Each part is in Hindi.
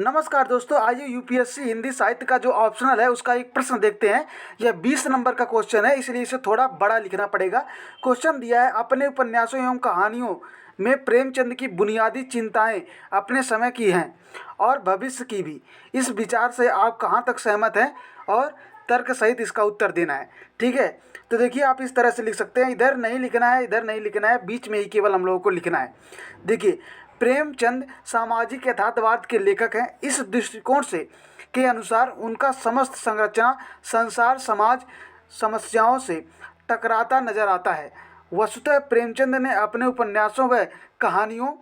नमस्कार दोस्तों, आइए यूपीएससी हिंदी साहित्य का जो ऑप्शनल है उसका एक प्रश्न देखते हैं। यह 20 नंबर का क्वेश्चन है, इसलिए इसे थोड़ा बड़ा लिखना पड़ेगा। क्वेश्चन दिया है, अपने उपन्यासों एवं कहानियों में प्रेमचंद की बुनियादी चिंताएं अपने समय की हैं और भविष्य की भी। इस विचार से आप कहाँ तक सहमत हैं और तर्क सहित इसका उत्तर देना है। ठीक है, तो देखिए आप इस तरह से लिख सकते हैं। इधर नहीं लिखना है, इधर नहीं लिखना है, बीच में ही केवल हम लोगों को लिखना है। देखिए, प्रेमचंद सामाजिक यथार्थवाद के लेखक हैं। इस दृष्टिकोण से के अनुसार उनका समस्त संरचना संसार समाज समस्याओं से टकराता नजर आता है। वस्तुतः प्रेमचंद ने अपने उपन्यासों व कहानियों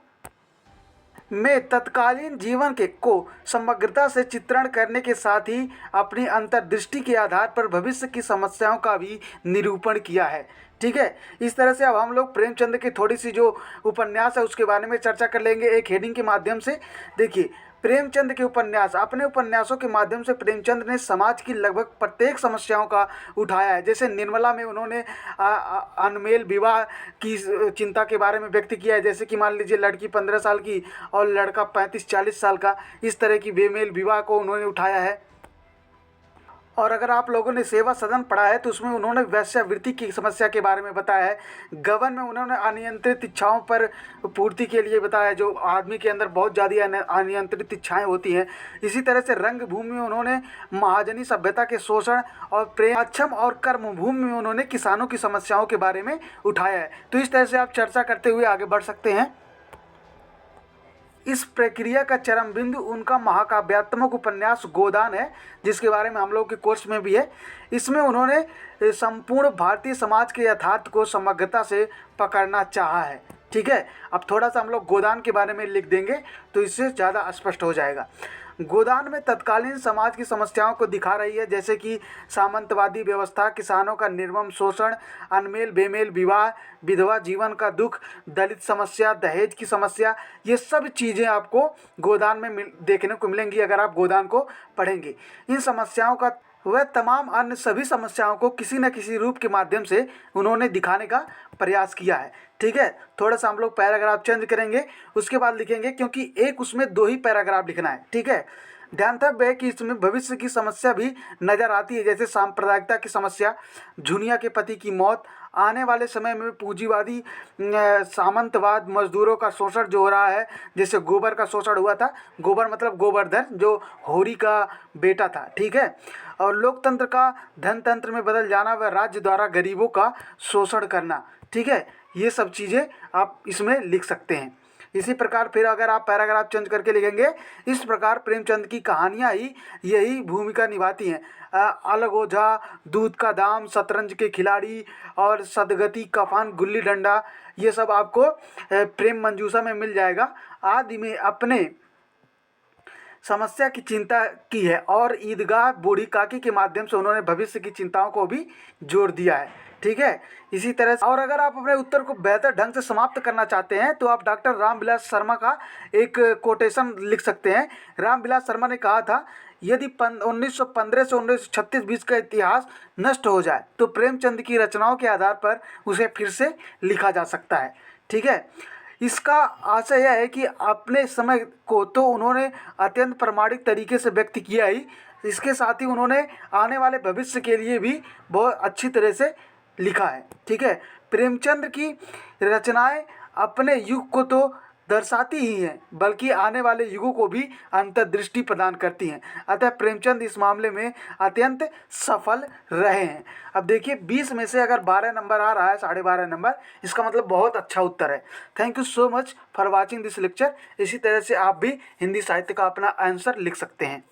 में तत्कालीन जीवन के को समग्रता से चित्रण करने के साथ ही अपनी अंतर्दृष्टि के आधार पर भविष्य की समस्याओं का भी निरूपण किया है। ठीक है, इस तरह से अब हम लोग प्रेमचंद की थोड़ी सी जो उपन्यास है उसके बारे में चर्चा कर लेंगे एक हेडिंग के माध्यम से। देखिए, प्रेमचंद के उपन्यास, अपने उपन्यासों के माध्यम से प्रेमचंद ने समाज की लगभग प्रत्येक समस्याओं का उठाया है। जैसे निर्मला में उन्होंने अनमेल विवाह की चिंता के बारे में व्यक्त किया है। जैसे कि मान लीजिए लड़की 15 साल की और लड़का 35-40 साल का, इस तरह की बेमेल विवाह को उन्होंने उठाया है। और अगर आप लोगों ने सेवा सदन पढ़ा है तो उसमें उन्होंने वेश्यावृत्ति की समस्या के बारे में बताया है। गबन में उन्होंने अनियंत्रित इच्छाओं पर पूर्ति के लिए बताया, जो आदमी के अंदर बहुत ज़्यादा अनियंत्रित इच्छाएं होती हैं। इसी तरह से रंगभूमि में उन्होंने महाजनी सभ्यता के शोषण और प्रेम, अक्षम और कर्मभूमि में उन्होंने किसानों की समस्याओं के बारे में उठाया है। तो इस तरह से आप चर्चा करते हुए आगे बढ़ सकते हैं। इस प्रक्रिया का चरम बिंदु उनका महाकाव्यात्मक उपन्यास गोदान है, जिसके बारे में हम लोग के कोर्स में भी है। इसमें उन्होंने संपूर्ण भारतीय समाज के यथार्थ को समग्रता से पकड़ना चाहा है। ठीक है, अब थोड़ा सा हम लोग गोदान के बारे में लिख देंगे तो इससे ज़्यादा स्पष्ट हो जाएगा। गोदान में तत्कालीन समाज की समस्याओं को दिखा रही है, जैसे कि सामंतवादी व्यवस्था, किसानों का निर्मम शोषण, अनमेल बेमेल विवाह, विधवा जीवन का दुख, दलित समस्या, दहेज की समस्या। ये सब चीज़ें आपको गोदान में देखने को मिलेंगी अगर आप गोदान को पढ़ेंगे। इन समस्याओं का वह तमाम अन्य सभी समस्याओं को किसी न किसी रूप के माध्यम से उन्होंने दिखाने का प्रयास किया है। ठीक है, थोड़ा सा हम लोग पैराग्राफ चेंज करेंगे, उसके बाद लिखेंगे, क्योंकि एक उसमें 2 ही पैराग्राफ लिखना है। ठीक है, ध्यातव्य है कि इसमें भविष्य की समस्या भी नज़र आती है, जैसे सांप्रदायिकता की समस्या, झुनिया के पति की मौत, आने वाले समय में पूंजीवादी सामंतवाद, मजदूरों का शोषण जो हो रहा है, जैसे गोबर का शोषण हुआ था। गोबर मतलब गोवर्धन, जो होरी का बेटा था। ठीक है, और लोकतंत्र का धनतंत्र में बदल जाना व राज्य द्वारा गरीबों का शोषण करना। ठीक है, ये सब चीज़ें आप इसमें लिख सकते हैं। इसी प्रकार फिर अगर आप पैराग्राफ चेंज करके लिखेंगे, इस प्रकार प्रेमचंद की कहानियाँ ही यही भूमिका निभाती हैं। अलग ओझा, दूध का दाम, शतरंज के खिलाड़ी और सदगति, कफन, गुल्ली डंडा, ये सब आपको प्रेम मंजूषा में मिल जाएगा। आदि में अपने समस्या की चिंता की है और ईदगाह बूढ़ी काकी के माध्यम से उन्होंने भविष्य की चिंताओं को भी जोड़ दिया है। ठीक है, इसी तरह से और अगर आप अपने उत्तर को बेहतर ढंग से समाप्त करना चाहते हैं तो आप डॉक्टर रामविलास शर्मा का एक कोटेशन लिख सकते हैं। रामविलास शर्मा ने कहा था, यदि 1915 से 1936 बीच का इतिहास नष्ट हो जाए तो प्रेमचंद की रचनाओं के आधार पर उसे फिर से लिखा जा सकता है। ठीक है, इसका आशय यह है कि अपने समय को तो उन्होंने अत्यंत प्रामाणिक तरीके से व्यक्त किया ही, इसके साथ ही उन्होंने आने वाले भविष्य के लिए भी बहुत अच्छी तरह से लिखा है। ठीक है, प्रेमचंद की रचनाएं अपने युग को तो दर्शाती ही हैं, बल्कि आने वाले युगों को भी अंतर्दृष्टि प्रदान करती हैं। अतः प्रेमचंद इस मामले में अत्यंत सफल रहे हैं। अब देखिए, 20 में से अगर 12 नंबर आ रहा है, 12.5 नंबर, इसका मतलब बहुत अच्छा उत्तर है। Thank you so much for watching this lecture. इसी तरह से आप भी हिंदी साहित्य का अपना आंसर लिख सकते हैं।